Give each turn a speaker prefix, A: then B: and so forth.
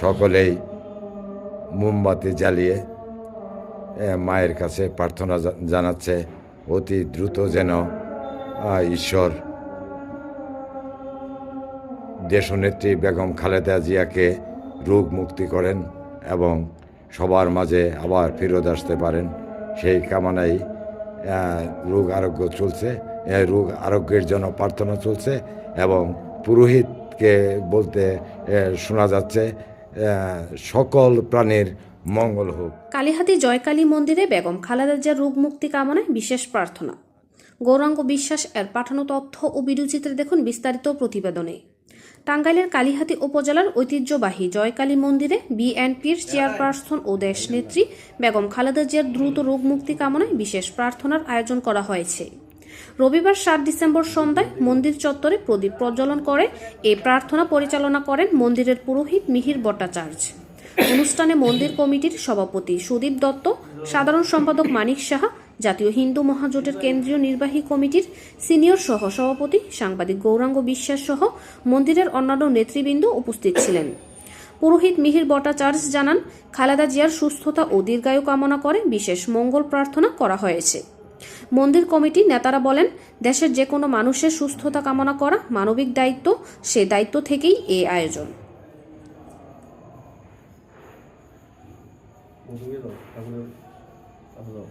A: সকলেই মোমবাতি জ্বালিয়ে মায়ের কাছে প্রার্থনা জানাচ্ছে অতি দ্রুত যেন ঈশ্বর দেশনেত্রী বেগম খালেদা জিয়াকে রোগ মুক্তি করেন এবং সবার মাঝে আবার ফেরত আসতে পারেন, সেই কামনায় রোগ আরোগ্য চলছে। রোগ আরোগ্যের জন্য প্রার্থনা চলছে এবং পুরোহিতকে বলতে শোনা যাচ্ছে সকল প্রাণীর মঙ্গল হোক।
B: কালীহাতি জয়কালী মন্দিরে বেগম খালেদা জিয়ার রোগ মুক্তি কামনায় বিশেষ প্রার্থনা। গৌরাঙ্গ বিশ্বাস এর পাঠানো তথ্য ও ভিডিওচিত্রে দেখুন বিস্তারিত প্রতিবেদনে। টাঙ্গাইলের কালীহাতি উপজেলার ঐতিহ্যবাহী জয়কালী মন্দিরে বিএনপির চেয়ারপারসন ও দেশনেত্রী বেগম খালেদা জিয়ার দ্রুত রোগ মুক্তি কামনায় বিশেষ প্রার্থনার আয়োজন করা হয়েছে। রবিবার 7 ডিসেম্বর সন্ধ্যায় মন্দির চত্বরে প্রদীপ প্রজ্বলন করে এই প্রার্থনা পরিচালনা করেন মন্দিরের পুরোহিত মিহির ভট্টাচার্য। অনুষ্ঠানে মন্দির কমিটির সভাপতি সুদীপ দত্ত, সাধারণ সম্পাদক মানিক সাহা, জাতীয় হিন্দু মহাজোটের কেন্দ্রীয় নির্বাহী কমিটির সিনিয়র সহ সভাপতি সাংবাদিক গৌরাঙ্গ বিশ্বাস সহ মন্দিরের অন্যান্য নেতৃবৃন্দ উপস্থিত ছিলেন। পুরোহিত মিহির ভট্টাচার্য জানান, খালেদা জিয়ার সুস্থতা ও দীর্ঘায়ু কামনা করে বিশেষ মঙ্গল প্রার্থনা করা হয়েছে। মন্দির কমিটি নেতারা বলেন, দেশের যে কোনো মানুষের সুস্থতা কামনা করা মানবিক দায়িত্ব, সে দায়িত্ব থেকেই এই আয়োজন।
C: Halo.